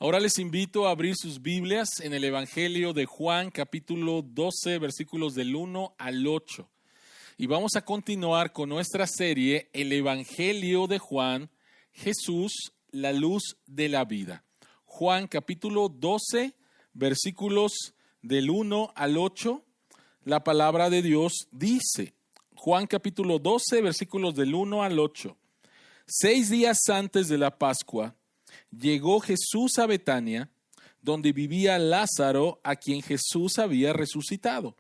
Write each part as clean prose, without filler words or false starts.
Ahora les invito a abrir sus Biblias en el Evangelio de Juan, capítulo 12, versículos del 1 al 8. Y vamos a continuar con nuestra serie, el Evangelio de Juan, Jesús, la luz de la vida. Juan, capítulo 12, versículos del 1 al 8. La palabra de Dios dice, Juan, capítulo 12, versículos del 1 al 8. 6 días antes de la Pascua, llegó Jesús a Betania, donde vivía Lázaro, a quien Jesús había resucitado.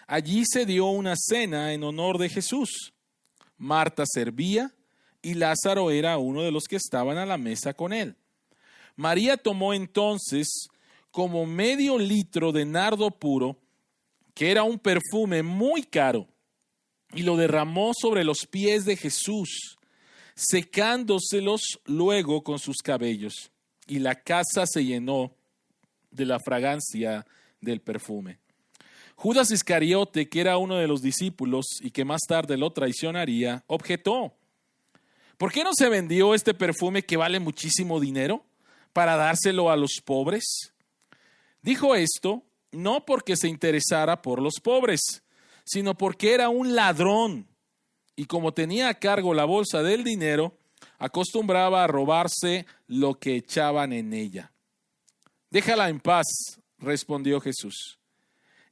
Allí se dio una cena en honor de Jesús. Marta servía y Lázaro era uno de los que estaban a la mesa con él. María tomó entonces como medio litro de nardo puro, que era un perfume muy caro, y lo derramó sobre los pies de Jesús, secándoselos luego con sus cabellos, y la casa se llenó de la fragancia del perfume. Judas Iscariote, que era uno de los discípulos y que más tarde lo traicionaría, objetó: ¿por qué no se vendió este perfume que vale muchísimo dinero para dárselo a los pobres? Dijo esto no porque se interesara por los pobres, sino porque era un ladrón. Y como tenía a cargo la bolsa del dinero, acostumbraba a robarse lo que echaban en ella. Déjala en paz, respondió Jesús.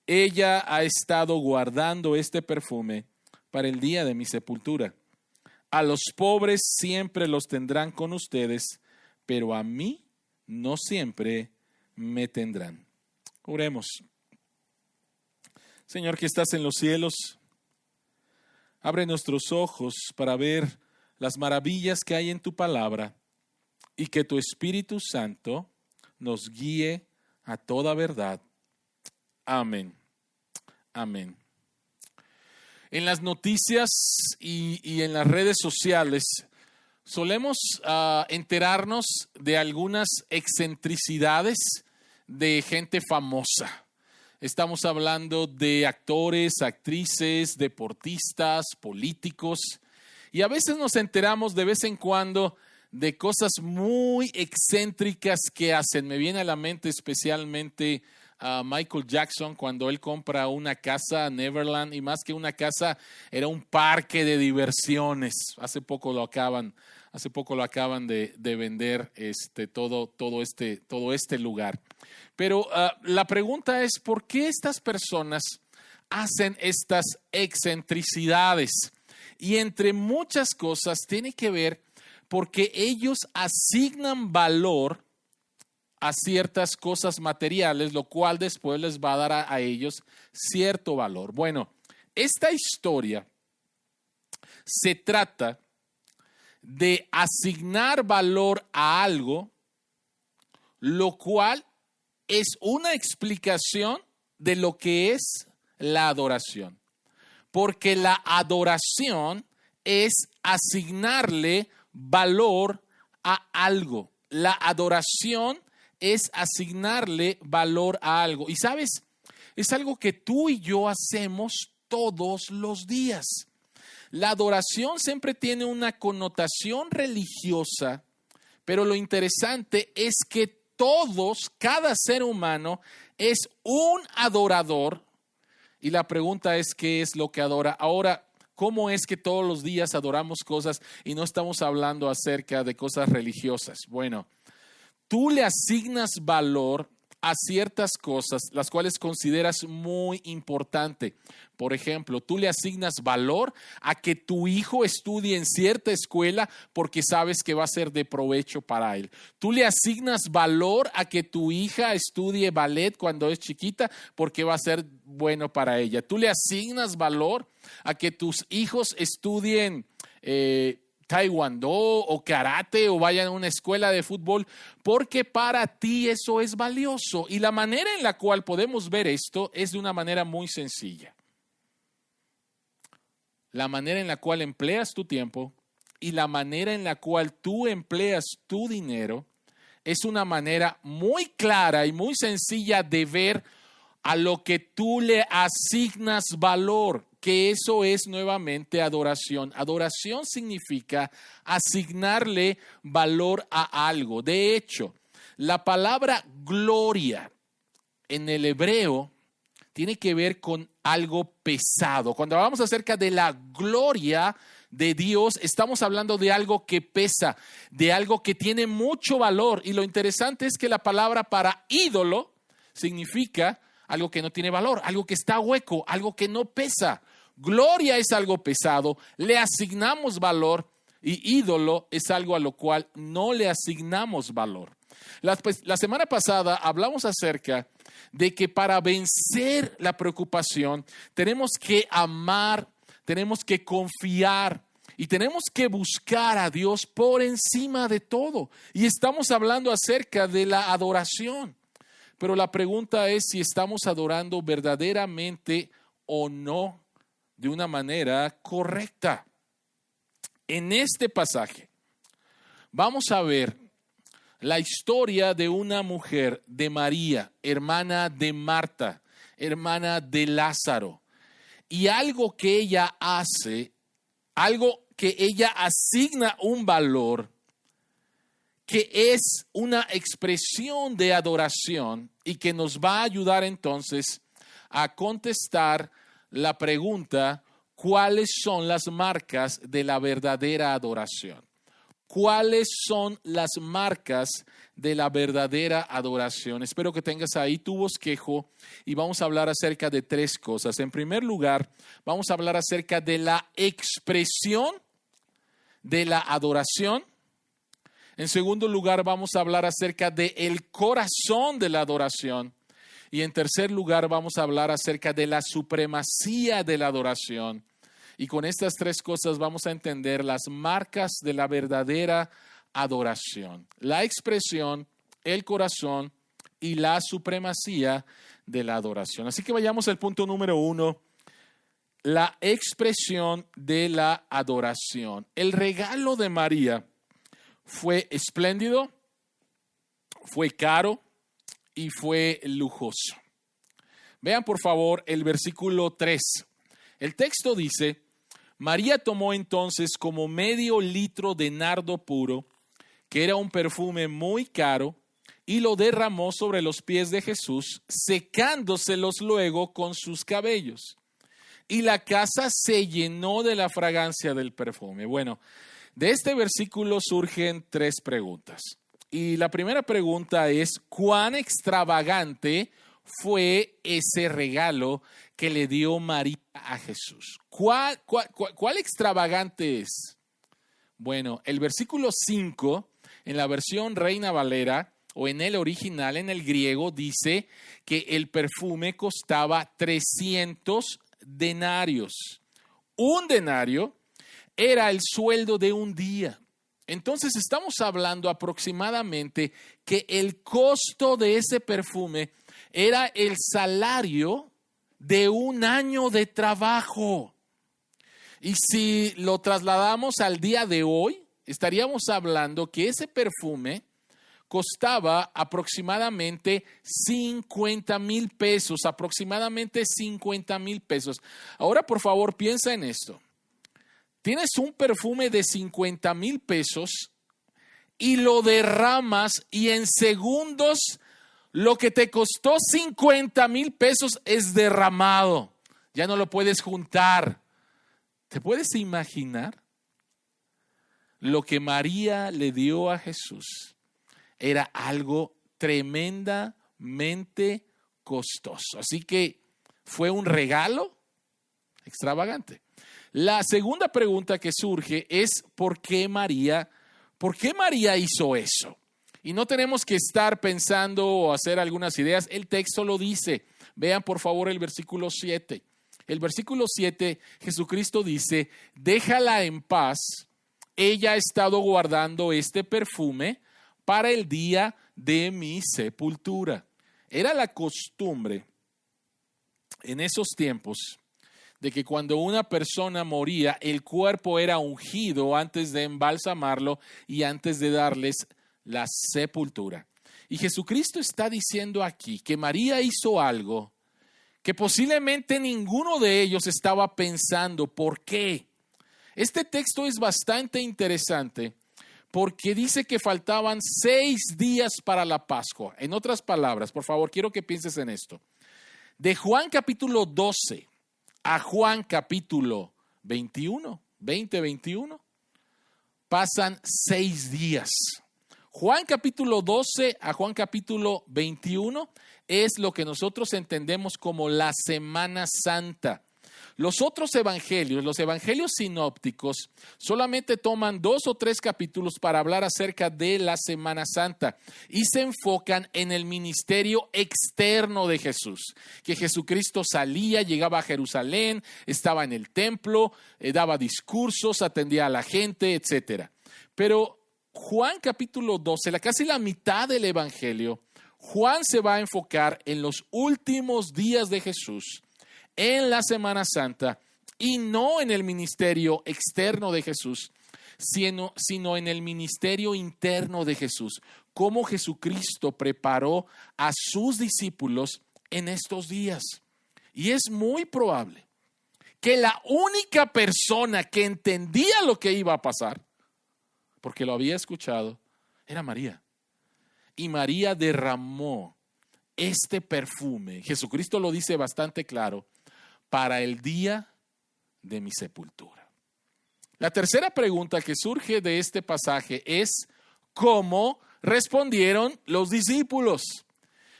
Ella ha estado guardando este perfume para el día de mi sepultura. A los pobres siempre los tendrán con ustedes, pero a mí no siempre me tendrán. Oremos. Señor que estás en los cielos, abre nuestros ojos para ver las maravillas que hay en tu palabra y que tu Espíritu Santo nos guíe a toda verdad. Amén. Amén. En las noticias y en las redes sociales solemos enterarnos de algunas excentricidades de gente famosa. Estamos hablando de actores, actrices, deportistas, políticos, y a veces nos enteramos de vez en cuando de cosas muy excéntricas que hacen. Me viene a la mente especialmente a Michael Jackson cuando él compra una casa, Neverland, y más que una casa, era un parque de diversiones. Hace poco lo acaban de vender todo este lugar. Pero la pregunta es, ¿por qué estas personas hacen estas excentricidades? Y entre muchas cosas tiene que ver porque ellos asignan valor a ciertas cosas materiales, lo cual después les va a dar a ellos cierto valor. Bueno, esta historia se trata de asignar valor a algo, lo cual es una explicación de lo que es la adoración. Porque la adoración es asignarle valor a algo. La adoración es asignarle valor a algo. Y sabes, es algo que tú y yo hacemos todos los días. La adoración siempre tiene una connotación religiosa, pero lo interesante es que cada ser humano es un adorador. Y la pregunta es, ¿qué es lo que adora? Ahora, ¿cómo es que todos los días adoramos cosas y no estamos hablando acerca de cosas religiosas? Bueno, tú le asignas valor a ciertas cosas, las cuales consideras muy importante. Por ejemplo, tú le asignas valor a que tu hijo estudie en cierta escuela porque sabes que va a ser de provecho para él. Tú le asignas valor a que tu hija estudie ballet cuando es chiquita porque va a ser bueno para ella. Tú le asignas valor a que tus hijos estudien taekwondo o karate o vayan a una escuela de fútbol porque para ti eso es valioso. Y la manera en la cual podemos ver esto es de una manera muy sencilla. La manera en la cual empleas tu tiempo y la manera en la cual tú empleas tu dinero es una manera muy clara y muy sencilla de ver a lo que tú le asignas valor, que eso es nuevamente adoración. Adoración significa asignarle valor a algo. De hecho, La palabra gloria en el hebreo tiene que ver con algo pesado. Cuando hablamos acerca de la gloria de Dios, estamos hablando de algo que pesa, de algo que tiene mucho valor. Y lo interesante es que la palabra para ídolo significa algo que no tiene valor, algo que está hueco, algo que no pesa. Gloria es algo pesado, le asignamos valor, y ídolo es algo a lo cual no le asignamos valor. La semana pasada hablamos acerca de que para vencer la preocupación tenemos que amar, tenemos que confiar y tenemos que buscar a Dios por encima de todo. Y estamos hablando acerca de la adoración. Pero la pregunta es si estamos adorando verdaderamente o no de una manera correcta. En este pasaje vamos a ver la historia de una mujer, de María, hermana de Marta, hermana de Lázaro, y algo que ella hace, algo que ella asigna un valor, que es una expresión de adoración y que nos va a ayudar entonces a contestar la pregunta: ¿cuáles son las marcas de la verdadera adoración? ¿Cuáles son las marcas de la verdadera adoración? Espero que tengas ahí tu bosquejo y vamos a hablar acerca de tres cosas. En primer lugar, vamos a hablar acerca de la expresión de la adoración. En segundo lugar, vamos a hablar acerca del corazón de la adoración. Y en tercer lugar, vamos a hablar acerca de la supremacía de la adoración. Y con estas tres cosas vamos a entender las marcas de la verdadera adoración: la expresión, el corazón y la supremacía de la adoración. Así que vayamos al punto número 1, la expresión de la adoración. El regalo de María fue espléndido, fue caro y fue lujoso. Vean por favor el versículo 3. El texto dice: María tomó entonces como medio litro de nardo puro, que era un perfume muy caro, y lo derramó sobre los pies de Jesús, secándoselos luego con sus cabellos. Y la casa se llenó de la fragancia del perfume. Bueno, de este versículo surgen tres preguntas. Y la primera pregunta es: ¿cuán extravagante fue ese regalo que le dio María a Jesús? ¿Cuál extravagante es? Bueno, el versículo 5, en la versión Reina Valera, o en el original, en el griego, dice que el perfume costaba 300 denarios. Un denario era el sueldo de un día. Entonces estamos hablando aproximadamente que el costo de ese perfume era el salario de un año de trabajo. Y si lo trasladamos al día de hoy, estaríamos hablando que ese perfume costaba aproximadamente 50,000 pesos, aproximadamente 50,000 pesos. Ahora, por favor, piensa en esto. Tienes un perfume de 50,000 pesos y lo derramas y en segundos lo que te costó 50,000 pesos es derramado. Ya no lo puedes juntar. ¿Te puedes imaginar? Lo que María le dio a Jesús era algo tremendamente costoso. Así que fue un regalo extravagante. La segunda pregunta que surge es ¿por qué María hizo eso? Y no tenemos que estar pensando o hacer algunas ideas. El texto lo dice. Vean por favor el versículo 7. El versículo 7, Jesucristo dice: déjala en paz. Ella ha estado guardando este perfume para el día de mi sepultura. Era la costumbre en esos tiempos de que cuando una persona moría, el cuerpo era ungido antes de embalsamarlo y antes de darles la sepultura. Y Jesucristo está diciendo aquí que María hizo algo que posiblemente ninguno de ellos estaba pensando. ¿Por qué? Este texto es bastante interesante porque dice que faltaban 6 días para la Pascua. En otras palabras, por favor, quiero que pienses en esto. De Juan capítulo 12 a Juan capítulo 21, pasan 6 días. Juan capítulo 12 a Juan capítulo 21 es lo que nosotros entendemos como la Semana Santa. Los otros evangelios, los evangelios sinópticos, solamente toman 2 o 3 capítulos para hablar acerca de la Semana Santa y se enfocan en el ministerio externo de Jesús. Que Jesucristo salía, llegaba a Jerusalén, estaba en el templo, daba discursos, atendía a la gente, etc. Pero Juan capítulo 12, casi la mitad del evangelio, Juan se va a enfocar en los últimos días de Jesús, en la Semana Santa, y no en el ministerio externo de Jesús, sino en el ministerio interno de Jesús. Cómo Jesucristo preparó a sus discípulos en estos días. Y es muy probable que la única persona que entendía lo que iba a pasar, porque lo había escuchado, era María. Y María derramó este perfume, Jesucristo lo dice bastante claro, para el día de mi sepultura. La tercera pregunta que surge de este pasaje es ¿cómo respondieron los discípulos?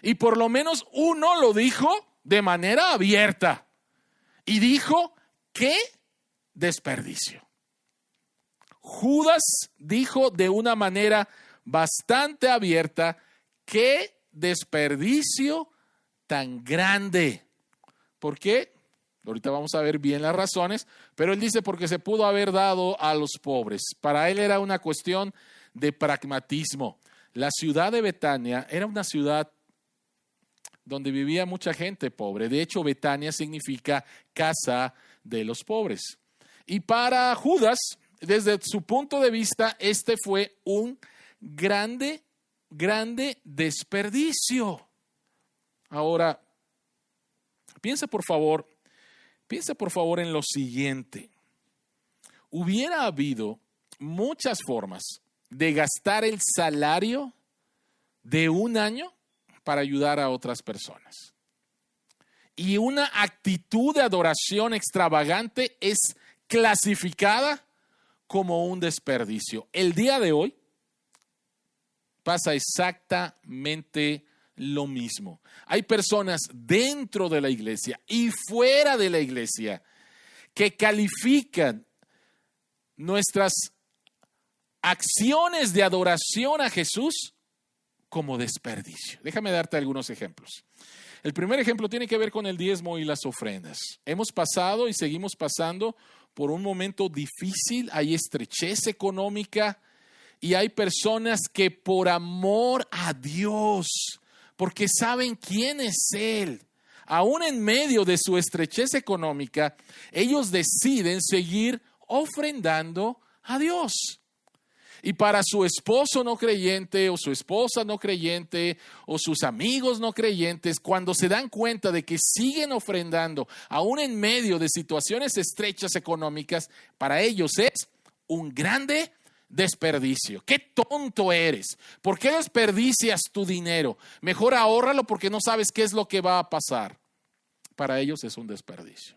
Y por lo menos uno lo dijo de manera abierta y dijo, ¡qué desperdicio! Judas dijo de una manera bastante abierta, ¡qué desperdicio tan grande! ¿Por qué? Ahorita vamos a ver bien las razones, pero él dice porque se pudo haber dado a los pobres. Para él era una cuestión de pragmatismo. La ciudad de Betania era una ciudad donde vivía mucha gente pobre. De hecho, Betania significa casa de los pobres. Y para Judas, desde su punto de vista, este fue un grande desperdicio. Ahora, piensa por favor en lo siguiente. Hubiera habido muchas formas de gastar el salario de un año para ayudar a otras personas. Y una actitud de adoración extravagante es clasificada como un desperdicio. El día de hoy pasa exactamente lo mismo. Hay personas dentro de la iglesia y fuera de la iglesia que califican nuestras acciones de adoración a Jesús como desperdicio. Déjame darte algunos ejemplos. El primer ejemplo tiene que ver con el diezmo y las ofrendas. Hemos pasado y seguimos pasando por un momento difícil, hay estrechez económica y hay personas que por amor a Dios, porque saben quién es Él, aún en medio de su estrechez económica, ellos deciden seguir ofrendando a Dios. Y para su esposo no creyente o su esposa no creyente o sus amigos no creyentes, cuando se dan cuenta de que siguen ofrendando, aún en medio de situaciones estrechas económicas, para ellos es un grande desperdicio. ¡Qué tonto eres! ¿Por qué desperdicias tu dinero? Mejor ahórralo porque no sabes qué es lo que va a pasar. Para ellos es un desperdicio.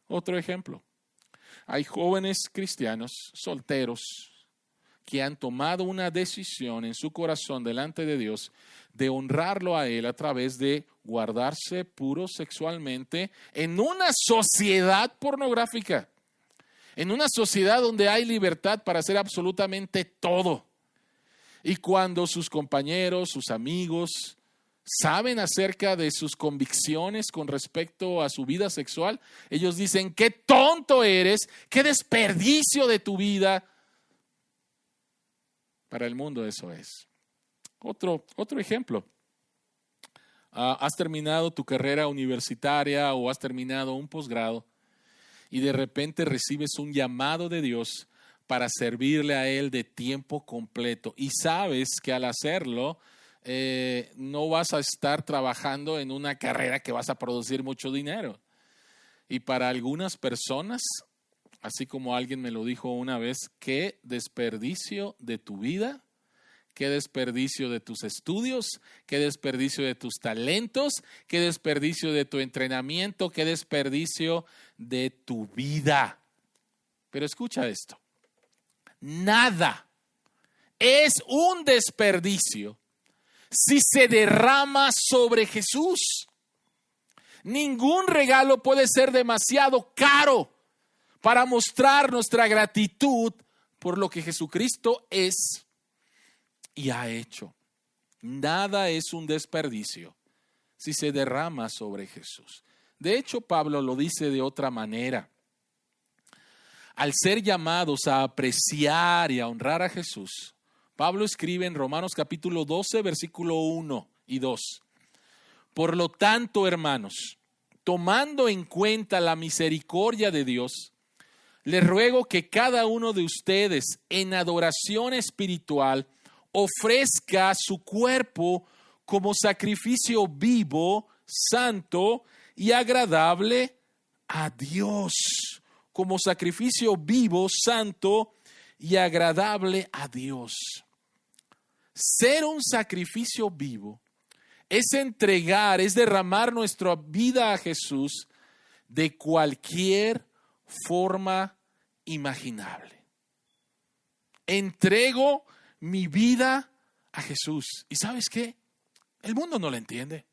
Otro ejemplo. Hay jóvenes cristianos solteros que han tomado una decisión en su corazón delante de Dios de honrarlo a Él a través de guardarse puros sexualmente en una sociedad pornográfica, en una sociedad donde hay libertad para hacer absolutamente todo. Y cuando sus compañeros, sus amigos saben acerca de sus convicciones con respecto a su vida sexual, ellos dicen, ¡qué tonto eres! ¡Qué desperdicio de tu vida! Para el mundo eso es. Otro ejemplo. Has terminado tu carrera universitaria o has terminado un posgrado y de repente recibes un llamado de Dios para servirle a Él de tiempo completo. Y sabes que al hacerlo no vas a estar trabajando en una carrera que vas a producir mucho dinero. Y para algunas personas así como alguien me lo dijo una vez, qué desperdicio de tu vida, qué desperdicio de tus estudios, qué desperdicio de tus talentos, qué desperdicio de tu entrenamiento, qué desperdicio de tu vida. Pero escucha esto, nada es un desperdicio si se derrama sobre Jesús. Ningún regalo puede ser demasiado caro para mostrar nuestra gratitud por lo que Jesucristo es y ha hecho. Nada es un desperdicio si se derrama sobre Jesús. De hecho, Pablo lo dice de otra manera. Al ser llamados a apreciar y a honrar a Jesús, Pablo escribe en Romanos capítulo 12, versículo 1 y 2. Por lo tanto, hermanos, tomando en cuenta la misericordia de Dios, les ruego que cada uno de ustedes en adoración espiritual ofrezca su cuerpo como sacrificio vivo, santo y agradable a Dios. Como sacrificio vivo, santo y agradable a Dios. Ser un sacrificio vivo es entregar, es derramar nuestra vida a Jesús de cualquier forma imaginable. Entrego mi vida a Jesús. ¿Y sabes qué? El mundo no lo entiende.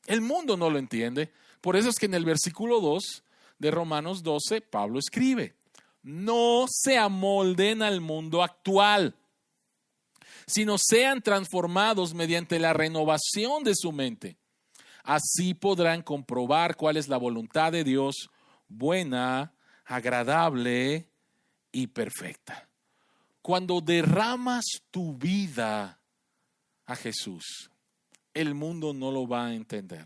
El mundo no lo entiende. Por eso es que en el versículo 2 de Romanos 12, Pablo escribe: no se amolden al mundo actual, sino sean transformados mediante la renovación de su mente. Así podrán comprobar cuál es la voluntad de Dios, buena, agradable y perfecta. Cuando derramas tu vida a Jesús, el mundo no lo va a entender.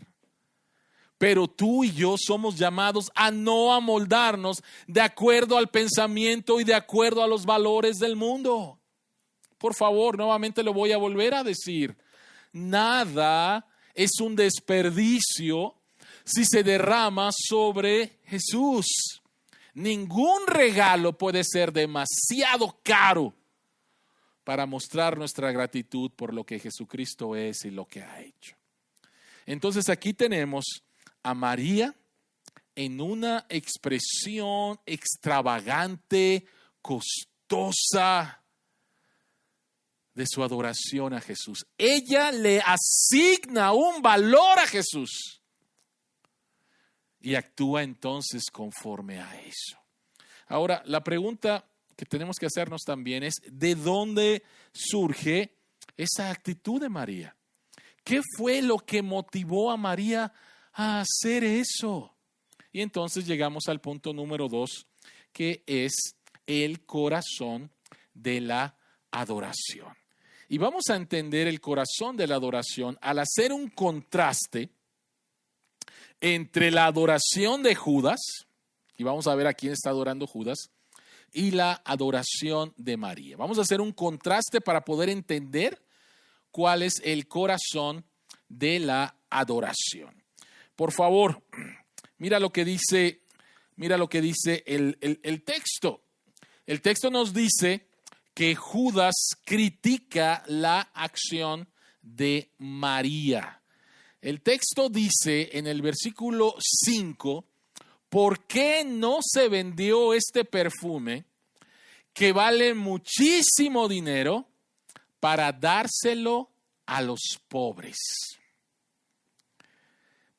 Pero tú y yo somos llamados a no amoldarnos de acuerdo al pensamiento y de acuerdo a los valores del mundo. Por favor, nuevamente lo voy a volver a decir. Nada es un desperdicio si se derrama sobre Jesús. Ningún regalo puede ser demasiado caro para mostrar nuestra gratitud por lo que Jesucristo es y lo que ha hecho. Entonces aquí tenemos a María en una expresión extravagante, costosa de su adoración a Jesús. Ella le asigna un valor a Jesús y actúa entonces conforme a eso. Ahora, la pregunta que tenemos que hacernos también es: ¿de dónde surge esa actitud de María? ¿Qué fue lo que motivó a María a hacer eso? Y entonces llegamos al punto número 2, que es el corazón de la adoración. Y vamos a entender el corazón de la adoración al hacer un contraste entre la adoración de Judas, y vamos a ver a quién está adorando Judas, y la adoración de María. Vamos a hacer un contraste para poder entender cuál es el corazón de la adoración. Por favor, mira lo que dice el texto. El texto nos dice que Judas critica la acción de María. El texto dice en el versículo 5, ¿por qué no se vendió este perfume que vale muchísimo dinero para dárselo a los pobres?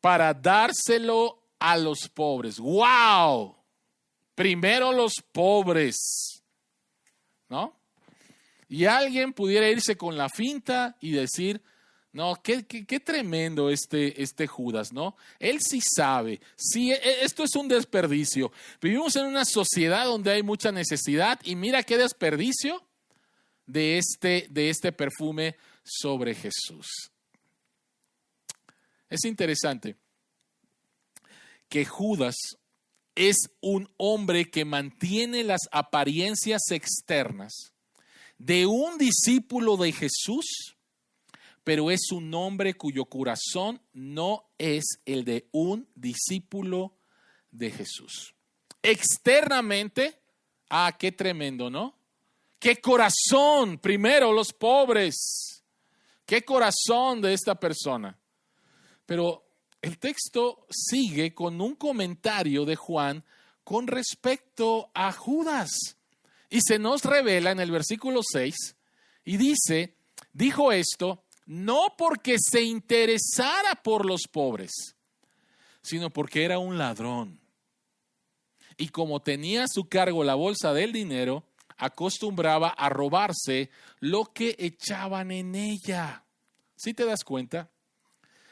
Para dárselo a los pobres. ¡Wow! Primero los pobres, ¿no? Y alguien pudiera irse con la finta y decir: no, qué tremendo este Judas, ¿no? Él sí sabe, sí, esto es un desperdicio. Vivimos en una sociedad donde hay mucha necesidad y mira qué desperdicio de este perfume sobre Jesús. Es interesante que Judas es un hombre que mantiene las apariencias externas de un discípulo de Jesús, pero es un hombre cuyo corazón no es el de un discípulo de Jesús. externamente, qué tremendo, ¿no? Qué corazón, primero los pobres, qué corazón de esta persona. Pero el texto sigue con un comentario de Juan con respecto a Judas. Y se nos revela en el versículo 6 y dice, dijo esto no porque se interesara por los pobres, sino porque era un ladrón. Y como tenía a su cargo la bolsa del dinero, acostumbraba a robarse lo que echaban en ella. ¿Sí te das cuenta?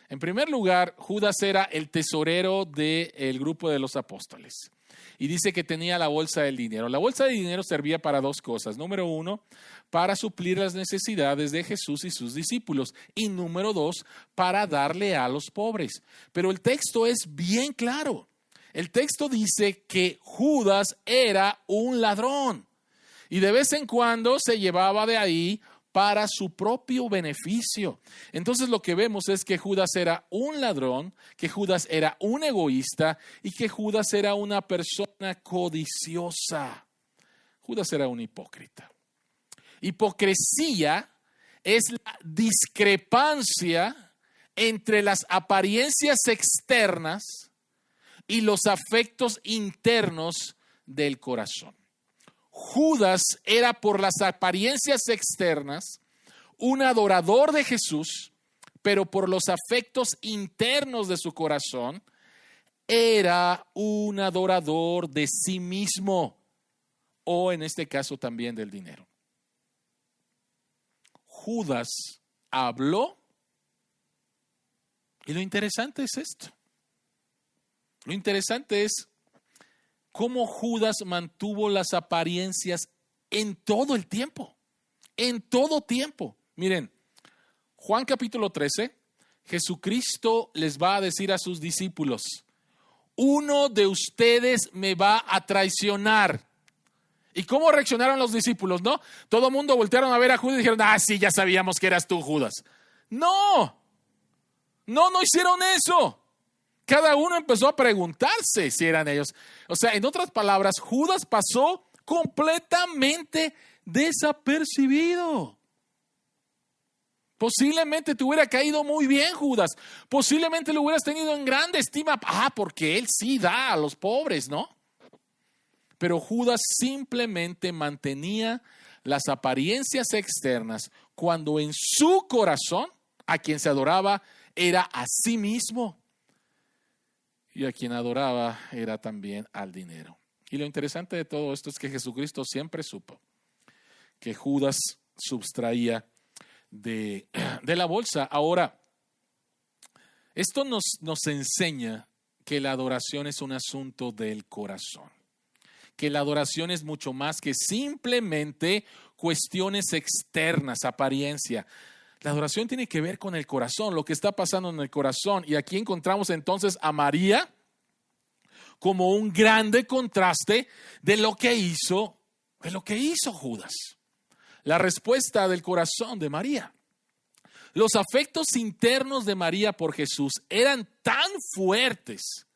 En primer lugar, Judas era el tesorero del grupo de los apóstoles. Y dice que tenía la bolsa del dinero. La bolsa de dinero servía para dos cosas. Número uno, para suplir las necesidades de Jesús y sus discípulos. Y número dos, para darle a los pobres. Pero el texto es bien claro. El texto dice que Judas era un ladrón. Y de vez en cuando se llevaba de ahí para su propio beneficio. Entonces lo que vemos es que Judas era un ladrón, que Judas era un egoísta y que Judas era una persona codiciosa. Judas era un hipócrita. Hipocresía es la discrepancia entre las apariencias externas y los afectos internos del corazón. Judas era por las apariencias externas un adorador de Jesús, pero por los afectos internos de su corazón era un adorador de sí mismo, o en este caso también del dinero. Judas habló, y lo interesante es esto. Lo interesante es cómo Judas mantuvo las apariencias en todo el tiempo. En todo tiempo. Miren, Juan capítulo 13, Jesucristo les va a decir a sus discípulos, uno de ustedes me va a traicionar. ¿Y cómo reaccionaron los discípulos, no? Todo el mundo voltearon a ver a Judas y dijeron, sí, ya sabíamos que eras tú, Judas. No hicieron eso. Cada uno empezó a preguntarse si eran ellos. O sea, en otras palabras, Judas pasó completamente desapercibido. Posiblemente te hubiera caído muy bien, Judas. Posiblemente lo hubieras tenido en grande estima. Porque él sí da a los pobres, ¿no? Pero Judas simplemente mantenía las apariencias externas cuando en su corazón a quien se adoraba era a sí mismo. Y a quien adoraba era también al dinero. Y lo interesante de todo esto es que Jesucristo siempre supo que Judas sustraía de la bolsa. Ahora, esto nos enseña que la adoración es un asunto del corazón. Que la adoración es mucho más que simplemente cuestiones externas, apariencia. La adoración tiene que ver con el corazón, lo que está pasando en el corazón. Y aquí encontramos entonces a María como un grande contraste de lo que hizo Judas. La respuesta del corazón de María. Los afectos internos de María por Jesús eran tan fuertes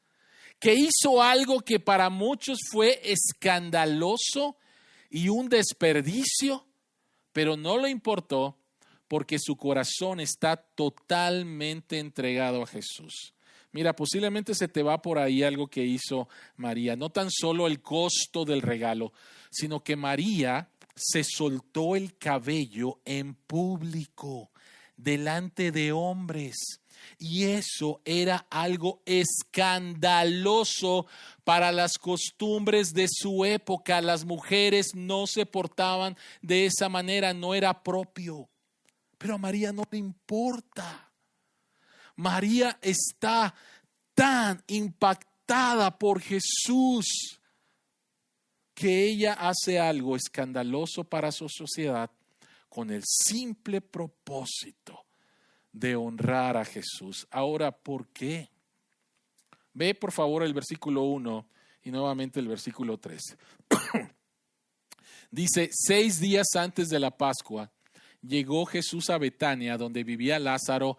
que hizo algo que para muchos fue escandaloso y un desperdicio, pero no le importó porque su corazón está totalmente entregado a Jesús. Mira, posiblemente se te va por ahí algo que hizo María, no tan solo el costo del regalo, sino que María se soltó el cabello en público, delante de hombres. Y eso era algo escandaloso para las costumbres de su época. Las mujeres no se portaban de esa manera, no era propio. Pero a María no le importa. María está tan impactada por Jesús que ella hace algo escandaloso para su sociedad con el simple propósito de honrar a Jesús. Ahora, ¿por qué? Ve por favor el versículo 1 y nuevamente el versículo 3. Dice, 6 días antes de la Pascua, llegó Jesús a Betania, donde vivía Lázaro,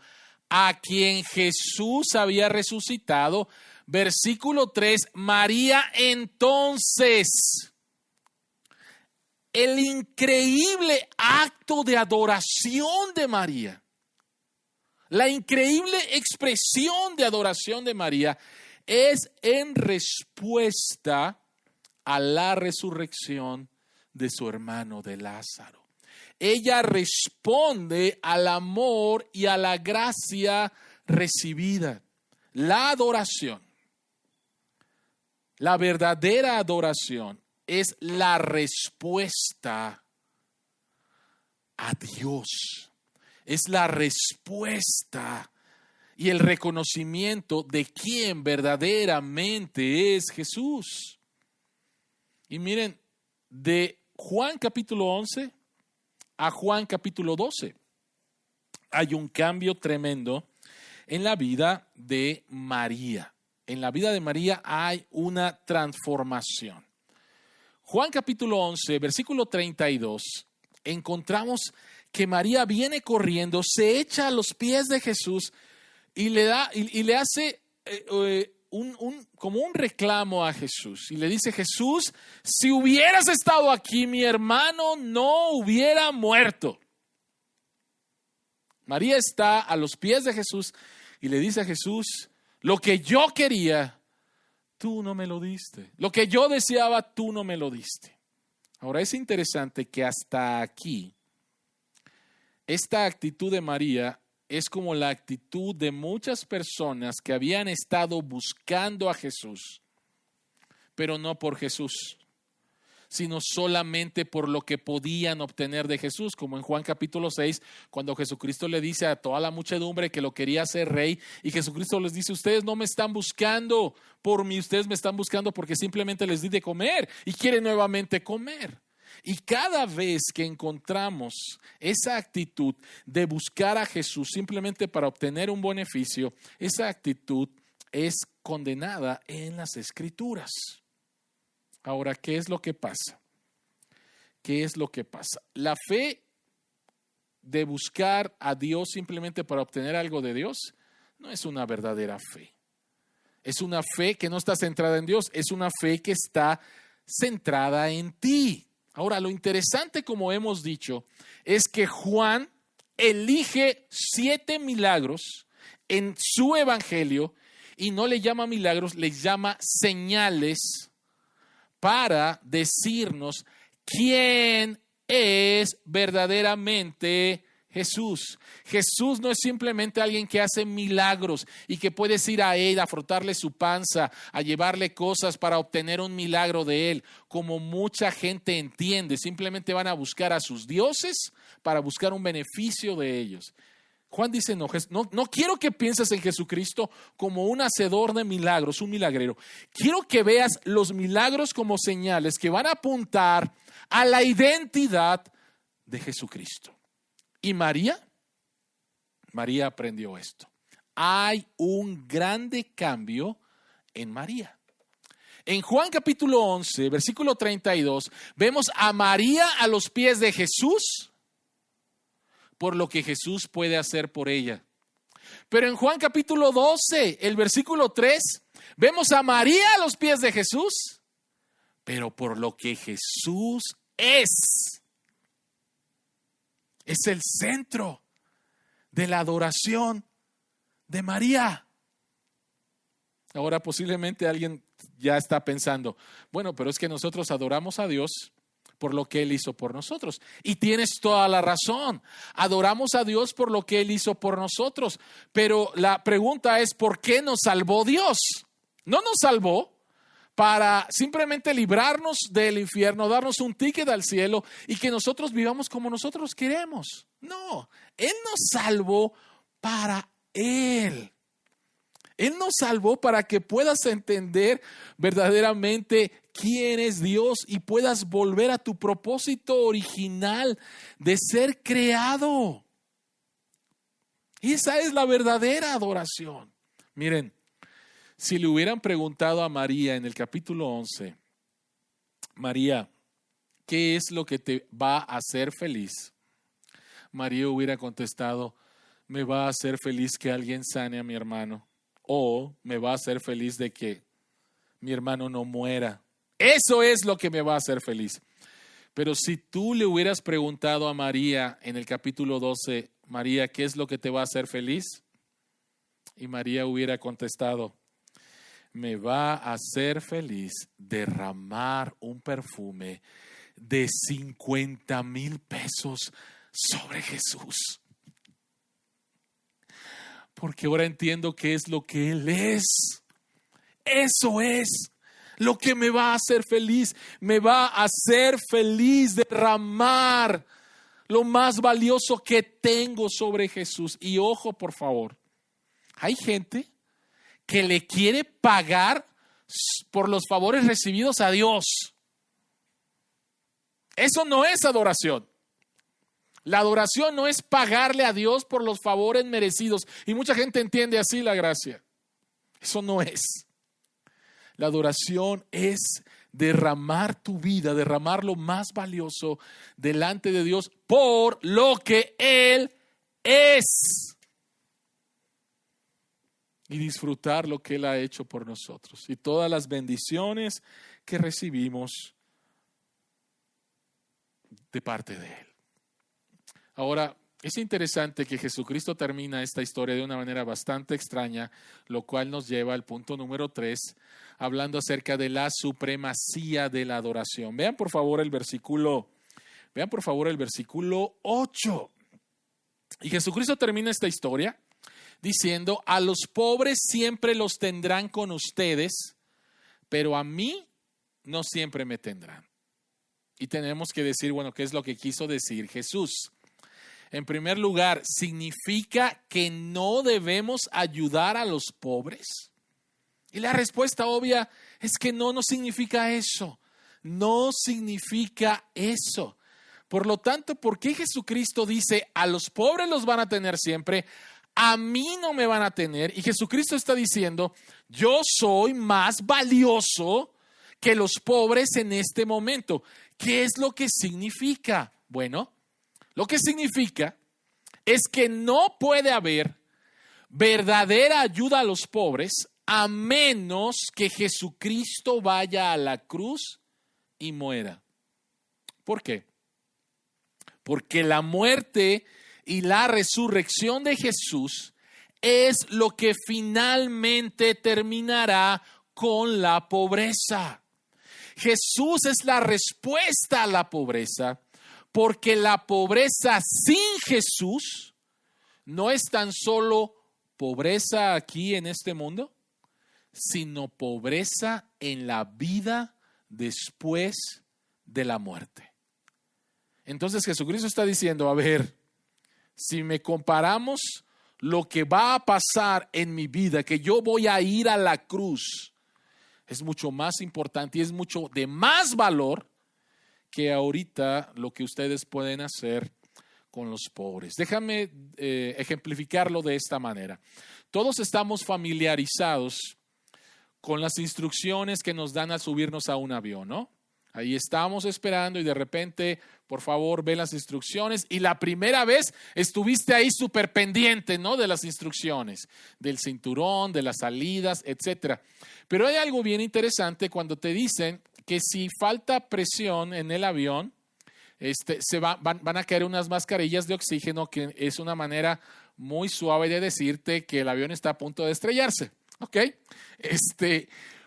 a quien Jesús había resucitado, versículo 3, María entonces, el increíble acto de adoración de María, la increíble expresión de adoración de María es en respuesta a la resurrección de su hermano de Lázaro. Ella responde al amor y a la gracia recibida. La adoración, la verdadera adoración, es la respuesta a Dios. Es la respuesta y el reconocimiento de quién verdaderamente es Jesús. Y miren, de Juan capítulo 11 a Juan capítulo 12 hay un cambio tremendo en la vida de María. En la vida de María hay una transformación. Juan capítulo 11, versículo 32, encontramos que María viene corriendo, se echa a los pies de Jesús y le hace como un reclamo a Jesús. Y le dice: Jesús, si hubieras estado aquí, mi hermano no hubiera muerto. María está a los pies de Jesús y le dice a Jesús: lo que yo quería, tú no me lo diste. Lo que yo deseaba, tú no me lo diste. Ahora es interesante que hasta aquí, esta actitud de María es como la actitud de muchas personas que habían estado buscando a Jesús, pero no por Jesús, sino solamente por lo que podían obtener de Jesús, como en Juan capítulo 6, cuando Jesucristo le dice a toda la muchedumbre que lo quería hacer rey, y Jesucristo les dice: ustedes no me están buscando por mí, ustedes me están buscando porque simplemente les di de comer y quieren nuevamente comer. Y cada vez que encontramos esa actitud de buscar a Jesús simplemente para obtener un beneficio, esa actitud es condenada en las Escrituras. Ahora, ¿qué es lo que pasa? ¿Qué es lo que pasa? La fe de buscar a Dios simplemente para obtener algo de Dios no es una verdadera fe. Es una fe que no está centrada en Dios, es una fe que está centrada en ti. Ahora, lo interesante, como hemos dicho, es que Juan elige 7 milagros en su evangelio y no le llama milagros, le llama señales para decirnos quién es verdaderamente Jesús. Jesús no es simplemente alguien que hace milagros y que puedes ir a él a frotarle su panza, a llevarle cosas para obtener un milagro de él, como mucha gente entiende. Simplemente van a buscar a sus dioses para buscar un beneficio de ellos. Juan dice: no quiero que pienses en Jesucristo como un hacedor de milagros, un milagrero. Quiero que veas los milagros como señales que van a apuntar a la identidad de Jesucristo. Y María aprendió esto. Hay un grande cambio en María. En Juan capítulo 11, versículo 32, vemos a María a los pies de Jesús por lo que Jesús puede hacer por ella. Pero en Juan capítulo 12, el versículo 3, vemos a María a los pies de Jesús, pero por lo que Jesús es. Es el centro de la adoración de María. Ahora posiblemente alguien ya está pensando: bueno, pero es que nosotros adoramos a Dios por lo que Él hizo por nosotros. Y tienes toda la razón. Adoramos a Dios por lo que Él hizo por nosotros. Pero la pregunta es: ¿por qué nos salvó Dios? No nos salvó para simplemente librarnos del infierno, darnos un ticket al cielo y que nosotros vivamos como nosotros queremos. No, Él nos salvó para Él. Él nos salvó para que puedas entender verdaderamente quién es Dios y puedas volver a tu propósito original de ser creado. Y esa es la verdadera adoración. Miren, si le hubieran preguntado a María en el capítulo 11, María, ¿qué es lo que te va a hacer feliz? María hubiera contestado: me va a hacer feliz que alguien sane a mi hermano, o me va a hacer feliz de que mi hermano no muera. Eso es lo que me va a hacer feliz. Pero si tú le hubieras preguntado a María en el capítulo 12, María, ¿qué es lo que te va a hacer feliz? Y María hubiera contestado, me va a hacer feliz derramar un perfume de 50,000 pesos sobre Jesús. Porque ahora entiendo qué es lo que Él es. Eso es lo que me va a hacer feliz. Me va a hacer feliz derramar lo más valioso que tengo sobre Jesús. Y ojo, por favor, hay gente que le quiere pagar por los favores recibidos a Dios. Eso no es adoración. La adoración no es pagarle a Dios por los favores merecidos. Y mucha gente entiende así la gracia. Eso no es. La adoración es derramar tu vida, derramar lo más valioso delante de Dios por lo que Él es. Y disfrutar lo que Él ha hecho por nosotros. Y todas las bendiciones que recibimos de parte de Él. Ahora, es interesante que Jesucristo termina esta historia de una manera bastante extraña, lo cual nos lleva al punto número 3, hablando acerca de la supremacía de la adoración. Vean por favor el versículo 8. Y Jesucristo termina esta historia diciendo, a los pobres siempre los tendrán con ustedes, pero a mí no siempre me tendrán. Y tenemos que decir, bueno, ¿qué es lo que quiso decir Jesús? En primer lugar, ¿significa que no debemos ayudar a los pobres? Y la respuesta obvia es que no significa eso. No significa eso. Por lo tanto, ¿por qué Jesucristo dice a los pobres los van a tener siempre? A mí no me van a tener. Y Jesucristo está diciendo, yo soy más valioso que los pobres en este momento. ¿Qué es lo que significa? Bueno, lo que significa es que no puede haber verdadera ayuda a los pobres a menos que Jesucristo vaya a la cruz y muera. ¿Por qué? Porque la muerte y la resurrección de Jesús es lo que finalmente terminará con la pobreza. Jesús es la respuesta a la pobreza. Porque la pobreza sin Jesús no es tan solo pobreza aquí en este mundo, sino pobreza en la vida después de la muerte. Entonces Jesucristo está diciendo, a ver, si me comparamos lo que va a pasar en mi vida, que yo voy a ir a la cruz, es mucho más importante y es mucho de más valor que ahorita lo que ustedes pueden hacer con los pobres. Déjame ejemplificarlo de esta manera. Todos estamos familiarizados con las instrucciones que nos dan al subirnos a un avión, ¿no? Ahí estamos esperando y de repente, por favor, ve las instrucciones. Y la primera vez estuviste ahí súper pendiente, ¿no? De las instrucciones, del cinturón, de las salidas, etcétera. Pero hay algo bien interesante cuando te dicen que si falta presión en el avión, van a caer unas mascarillas de oxígeno, que es una manera muy suave de decirte que el avión está a punto de estrellarse. ¿Ok?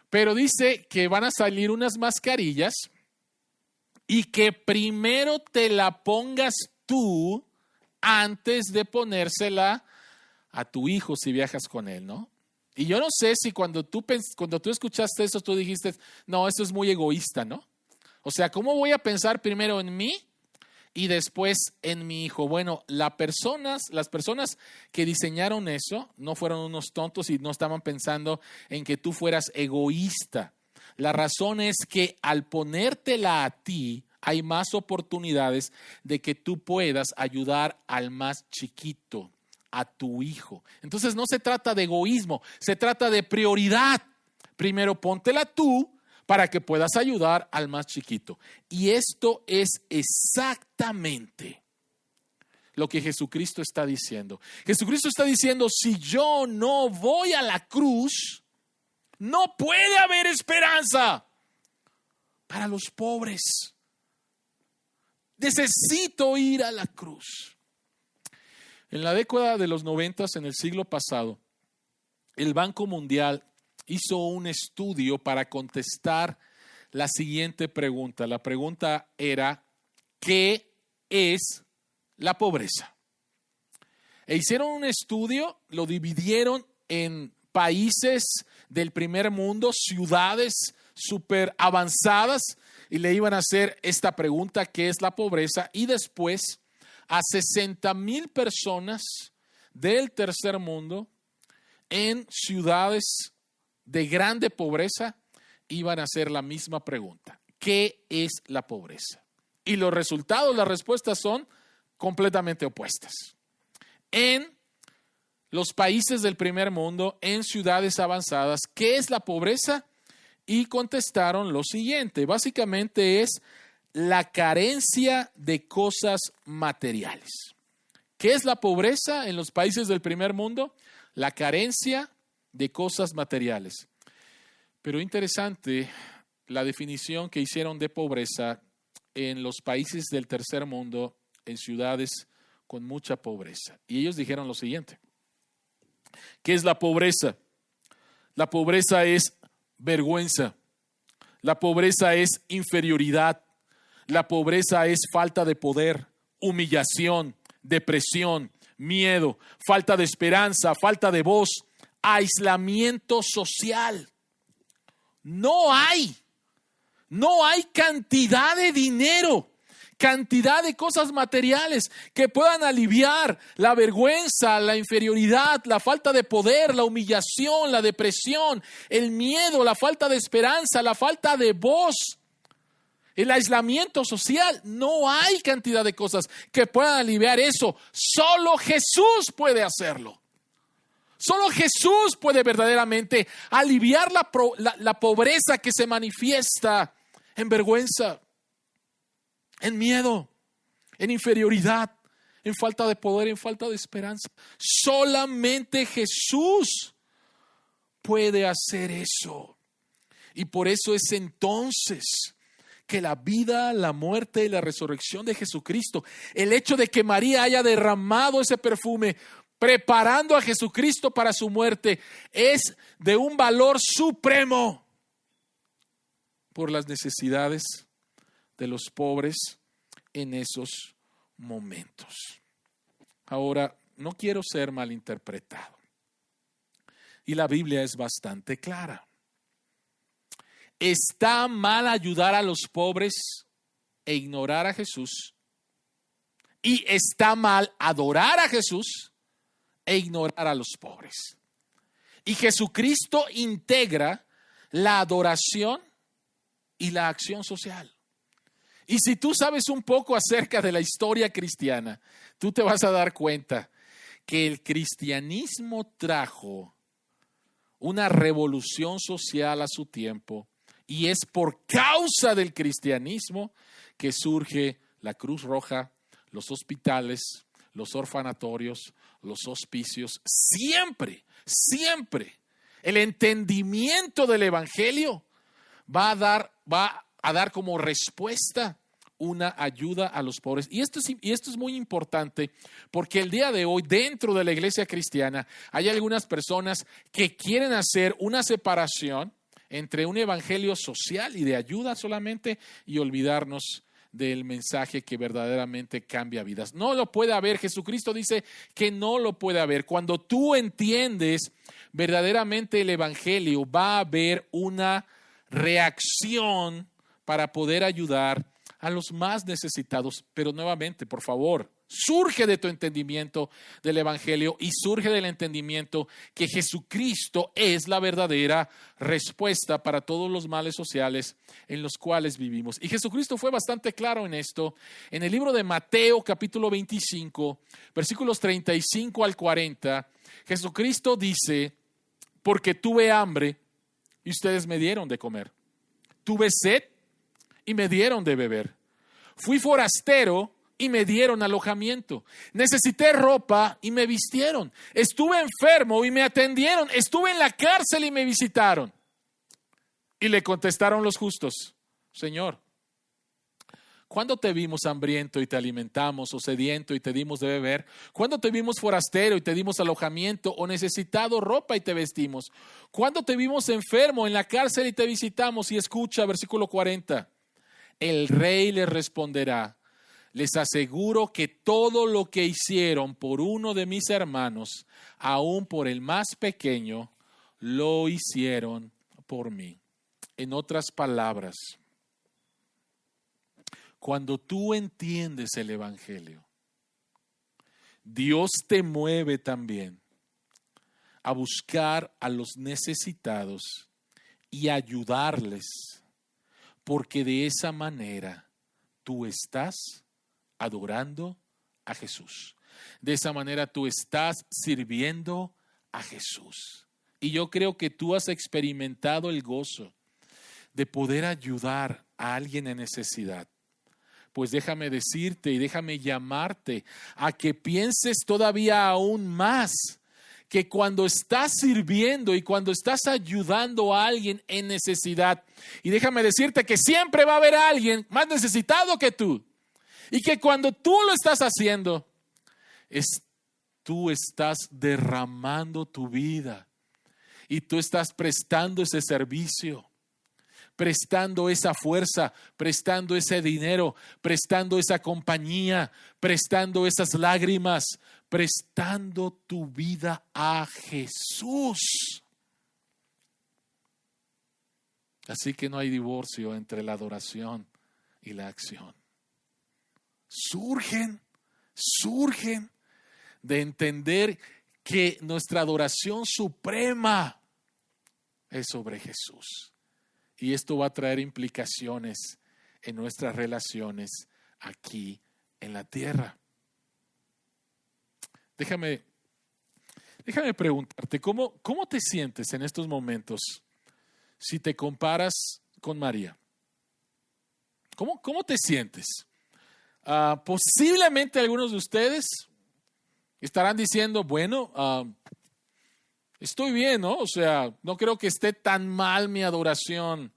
Pero dice que van a salir unas mascarillas y que primero te la pongas tú antes de ponérsela a tu hijo si viajas con él, ¿no? Y yo no sé si cuando tú escuchaste eso, tú dijiste, no, eso es muy egoísta, ¿no? O sea, ¿cómo voy a pensar primero en mí y después en mi hijo? Bueno, las personas que diseñaron eso no fueron unos tontos y no estaban pensando en que tú fueras egoísta. La razón es que al ponértela a ti, hay más oportunidades de que tú puedas ayudar al más chiquito, a tu hijo. Entonces no se trata de egoísmo, se trata de prioridad. Primero póntela tú para que puedas ayudar al más chiquito. Y esto es exactamente lo que Jesucristo está diciendo. Jesucristo está diciendo, si yo no voy a la cruz, no puede haber esperanza para los pobres. Necesito ir a la cruz. En la década de los 90, en el siglo pasado, el Banco Mundial hizo un estudio para contestar la siguiente pregunta. La pregunta era, ¿qué es la pobreza? E hicieron un estudio, lo dividieron en países del primer mundo, ciudades súper avanzadas, y le iban a hacer esta pregunta, ¿qué es la pobreza? Y después a 60,000 personas del tercer mundo en ciudades de grande pobreza iban a hacer la misma pregunta. ¿Qué es la pobreza? Y los resultados, las respuestas son completamente opuestas. En los países del primer mundo, en ciudades avanzadas, ¿qué es la pobreza? Y contestaron lo siguiente, básicamente es la carencia de cosas materiales. ¿Qué es la pobreza en los países del primer mundo? La carencia de cosas materiales. Pero interesante la definición que hicieron de pobreza en los países del tercer mundo, en ciudades con mucha pobreza. Y ellos dijeron lo siguiente. ¿Qué es la pobreza? La pobreza es vergüenza. La pobreza es inferioridad. La pobreza es falta de poder, humillación, depresión, miedo, falta de esperanza, falta de voz, aislamiento social. No hay cantidad de dinero, cantidad de cosas materiales que puedan aliviar la vergüenza, la inferioridad, la falta de poder, la humillación, la depresión, el miedo, la falta de esperanza, la falta de voz, el aislamiento social. No hay cantidad de cosas que puedan aliviar eso. Solo Jesús puede hacerlo. Solo Jesús puede verdaderamente aliviar la pobreza que se manifiesta en vergüenza, en miedo, en inferioridad, en falta de poder, en falta de esperanza. Solamente Jesús puede hacer eso. Y por eso es entonces que la vida, la muerte y la resurrección de Jesucristo, el hecho de que María haya derramado ese perfume preparando a Jesucristo para su muerte, es de un valor supremo por las necesidades de los pobres en esos momentos. Ahora, no quiero ser malinterpretado. Y la Biblia es bastante clara. ¿Está mal ayudar a los pobres e ignorar a Jesús? ¿Y está mal adorar a Jesús e ignorar a los pobres? Y Jesucristo integra la adoración y la acción social. Y si tú sabes un poco acerca de la historia cristiana, tú te vas a dar cuenta que el cristianismo trajo una revolución social a su tiempo, y es por causa del cristianismo que surge la Cruz Roja, los hospitales, los orfanatorios, los hospicios. Siempre el entendimiento del evangelio va a dar como respuesta una ayuda a los pobres. Y esto es muy importante porque el día de hoy dentro de la iglesia cristiana hay algunas personas que quieren hacer una separación entre un evangelio social y de ayuda solamente y olvidarnos del mensaje que verdaderamente cambia vidas. No lo puede haber. Jesucristo dice que no lo puede haber. Cuando tú entiendes verdaderamente el evangelio, va a haber una reacción para poder ayudar a los más necesitados. Pero nuevamente, por favor, surge de tu entendimiento del evangelio y surge del entendimiento que Jesucristo es la verdadera respuesta para todos los males sociales en los cuales vivimos. Y Jesucristo fue bastante claro en esto. En el libro de Mateo, capítulo 25, versículos 35 al 40, Jesucristo dice: porque tuve hambre y ustedes me dieron de comer. Tuve sed y me dieron de beber. Fui forastero y me dieron alojamiento. Necesité ropa y me vistieron. Estuve enfermo y me atendieron. Estuve en la cárcel y me visitaron. Y le contestaron los justos: Señor, ¿cuándo te vimos hambriento y te alimentamos, o sediento y te dimos de beber? ¿Cuándo te vimos forastero y te dimos alojamiento, o necesitado ropa y te vestimos? ¿Cuándo te vimos enfermo en la cárcel y te visitamos? Y escucha, versículo 40. El rey les responderá: les aseguro que todo lo que hicieron por uno de mis hermanos, aun por el más pequeño, lo hicieron por mí. En otras palabras, cuando tú entiendes el Evangelio, Dios te mueve también a buscar a los necesitados y ayudarles, porque de esa manera tú estás adorando a Jesús. De esa manera tú estás sirviendo a Jesús. Y yo creo que tú has experimentado el gozo de poder ayudar a alguien en necesidad. Pues déjame decirte y déjame llamarte a que pienses todavía aún más, que cuando estás sirviendo y cuando estás ayudando a alguien en necesidad, y déjame decirte que siempre va a haber alguien más necesitado que tú, y que cuando tú lo estás haciendo, tú estás derramando tu vida y tú estás prestando ese servicio, prestando esa fuerza, prestando ese dinero, prestando esa compañía, prestando esas lágrimas, prestando tu vida a Jesús. Así que no hay divorcio entre la adoración y la acción. Surgen de entender que nuestra adoración suprema es sobre Jesús. Y esto va a traer implicaciones en nuestras relaciones aquí en la tierra. Déjame preguntarte, ¿cómo te sientes en estos momentos si te comparas con María? ¿Cómo te sientes? Posiblemente algunos de ustedes estarán diciendo, bueno, estoy bien, ¿no? O sea, no creo que esté tan mal mi adoración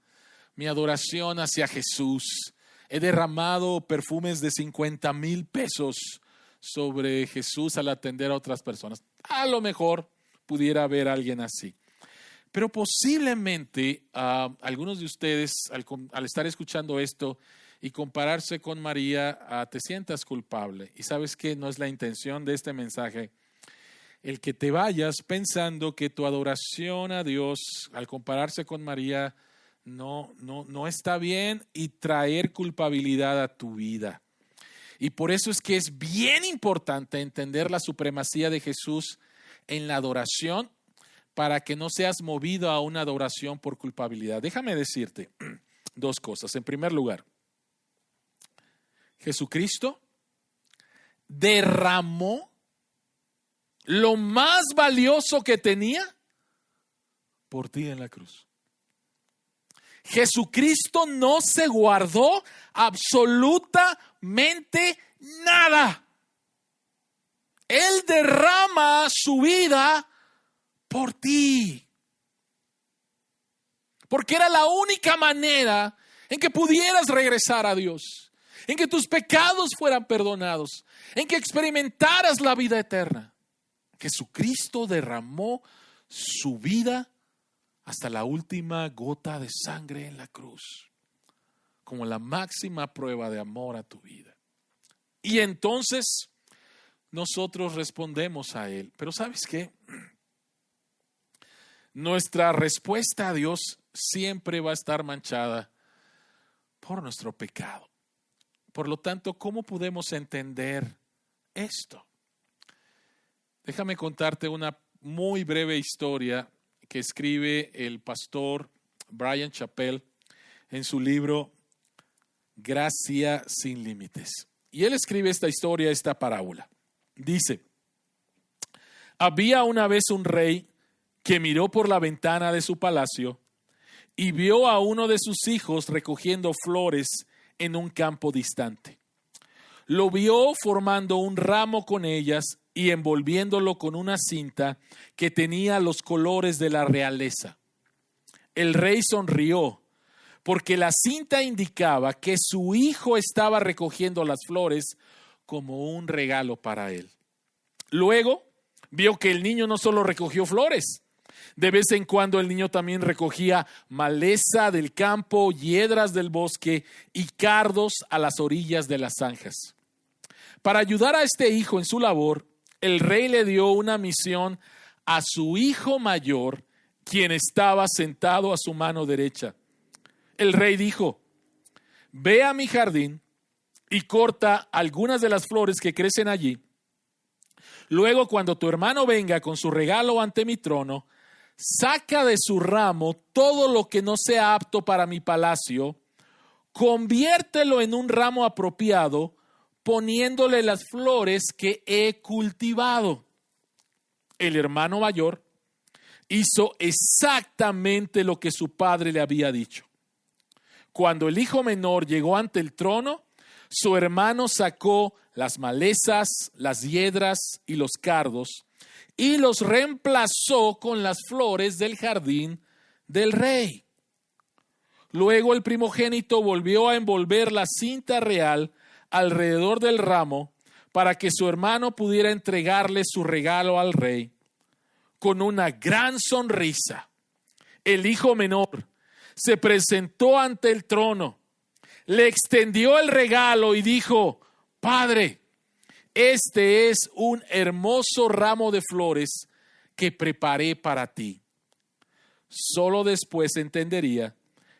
hacia Jesús. He derramado perfumes de 50,000 pesos sobre Jesús al atender a otras personas. A lo mejor pudiera haber alguien así. Pero posiblemente algunos de ustedes, al estar escuchando esto y compararse con María, te sientas culpable. Y sabes que no es la intención de este mensaje el que te vayas pensando que tu adoración a Dios, al compararse con María, no está bien, y traer culpabilidad a tu vida. Y por eso es que es bien importante entender la supremacía de Jesús en la adoración, para que no seas movido a una adoración por culpabilidad. Déjame decirte dos cosas. En primer lugar, Jesucristo derramó lo más valioso que tenía por ti en la cruz. Jesucristo no se guardó absolutamente nada. Él derrama su vida por ti, porque era la única manera en que pudieras regresar a Dios, en que tus pecados fueran perdonados, en que experimentaras la vida eterna. Jesucristo derramó su vida hasta la última gota de sangre en la cruz, como la máxima prueba de amor a tu vida. Y entonces nosotros respondemos a Él. Pero ¿sabes qué? Nuestra respuesta a Dios siempre va a estar manchada por nuestro pecado. Por lo tanto, ¿cómo podemos entender esto? Déjame contarte una muy breve historia que escribe el pastor Bryan Chapell en su libro Gracia sin Límites. Y él escribe esta historia, esta parábola. Dice: había una vez un rey que miró por la ventana de su palacio y vio a uno de sus hijos recogiendo flores en un campo distante. lo vio formando un ramo con ellas y envolviéndolo con una cinta que tenía los colores de la realeza. El rey sonrió, porque la cinta indicaba que su hijo estaba recogiendo las flores como un regalo para él. Luego vio que el niño no solo recogió flores, de vez en cuando el niño también recogía maleza del campo, hiedras del bosque y cardos a las orillas de las zanjas. Para ayudar a este hijo en su labor, el rey le dio una misión a su hijo mayor, quien estaba sentado a su mano derecha. El rey dijo: ve a mi jardín y corta algunas de las flores que crecen allí. Luego, cuando tu hermano venga con su regalo ante mi trono, saca de su ramo todo lo que no sea apto para mi palacio, conviértelo en un ramo apropiado, poniéndole las flores que he cultivado. El hermano mayor hizo exactamente lo que su padre le había dicho. Cuando el hijo menor llegó ante el trono, su hermano sacó las malezas, las hiedras y los cardos y los reemplazó con las flores del jardín del rey. Luego el primogénito volvió a envolver la cinta real alrededor del ramo para que su hermano pudiera entregarle su regalo al rey. Con una gran sonrisa, el hijo menor se presentó ante el trono, le extendió el regalo y dijo: Padre, este es un hermoso ramo de flores que preparé para ti. Solo después entendería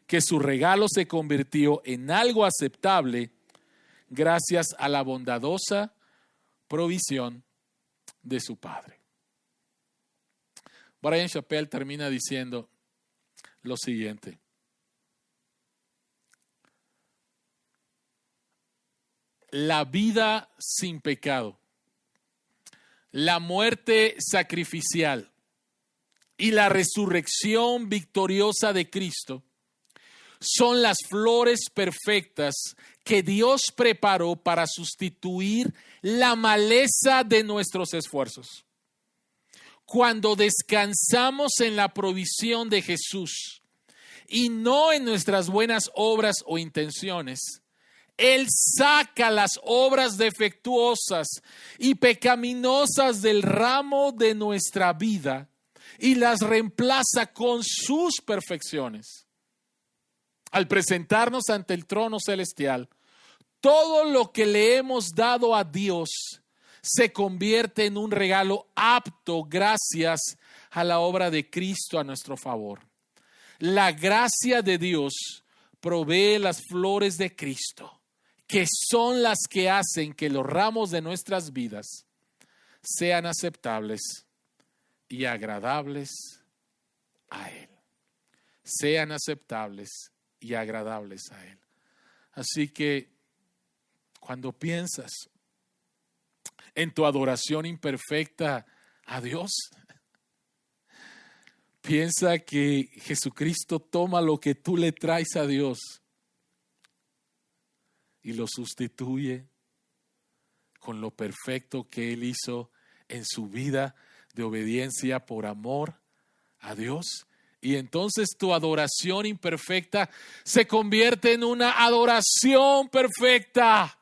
que su regalo se convirtió en algo aceptable gracias a la bondadosa provisión de su padre. Bryan Chapell termina diciendo lo siguiente: la vida sin pecado, la muerte sacrificial y la resurrección victoriosa de Cristo son las flores perfectas que Dios preparó para sustituir la maleza de nuestros esfuerzos. Cuando descansamos en la provisión de Jesús y no en nuestras buenas obras o intenciones, Él saca las obras defectuosas y pecaminosas del ramo de nuestra vida y las reemplaza con sus perfecciones. Al presentarnos ante el trono celestial, todo lo que le hemos dado a Dios se convierte en un regalo apto gracias a la obra de Cristo a nuestro favor. La gracia de Dios provee las flores de Cristo, que son las que hacen que los ramos de nuestras vidas sean aceptables y agradables a Él. Sean aceptables y agradables a Él. Así que cuando piensas en tu adoración imperfecta a Dios, piensa que Jesucristo toma lo que tú le traes a Dios y lo sustituye con lo perfecto que Él hizo en su vida de obediencia por amor a Dios. Y entonces tu adoración imperfecta se convierte en una adoración perfecta.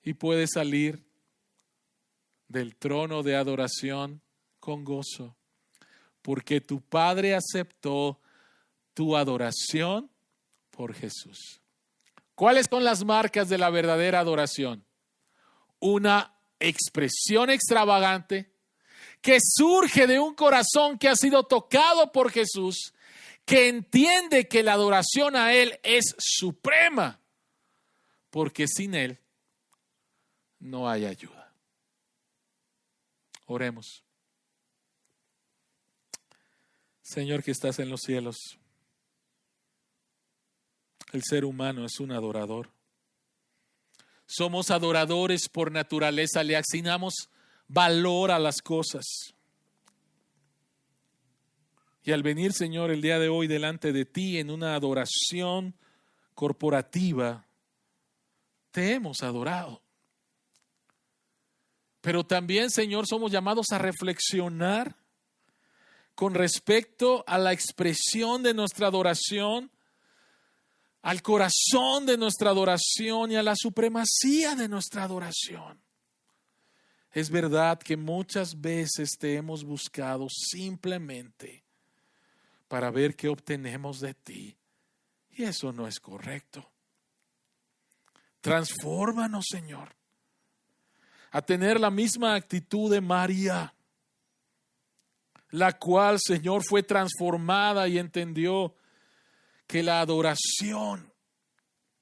Y puedes salir del trono de adoración con gozo, porque tu Padre aceptó tu adoración por Jesús. ¿Cuáles son las marcas de la verdadera adoración? Una expresión extravagante que surge de un corazón que ha sido tocado por Jesús, que entiende que la adoración a Él es suprema, porque sin Él no hay ayuda. Oremos. Señor que estás en los cielos, el ser humano es un adorador. Somos adoradores por naturaleza, le asignamos valor a las cosas. Y al venir, Señor, el día de hoy delante de ti en una adoración corporativa, te hemos adorado. Pero también, Señor, somos llamados a reflexionar con respecto a la expresión de nuestra adoración, al corazón de nuestra adoración y a la supremacía de nuestra adoración. Es verdad que muchas veces te hemos buscado simplemente para ver qué obtenemos de ti, y eso no es correcto. Transfórmanos, Señor, a tener la misma actitud de María, la cual, Señor, fue transformada y entendió que la adoración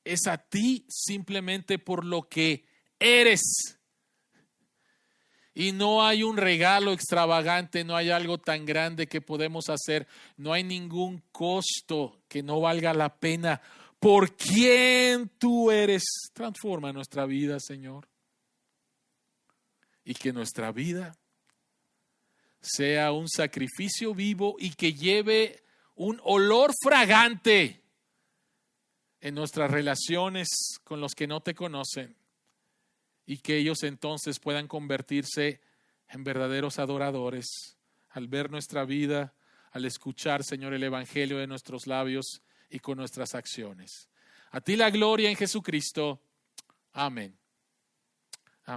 es a ti simplemente por lo que eres. Y no hay un regalo extravagante, no hay algo tan grande que podemos hacer, no hay ningún costo que no valga la pena. Por quien tú eres, transforma nuestra vida, Señor. Y que nuestra vida sea un sacrificio vivo y que lleve un olor fragante en nuestras relaciones con los que no te conocen, y que ellos entonces puedan convertirse en verdaderos adoradores al ver nuestra vida, al escuchar, Señor, el evangelio de nuestros labios y con nuestras acciones. A ti la gloria en Jesucristo. Amén.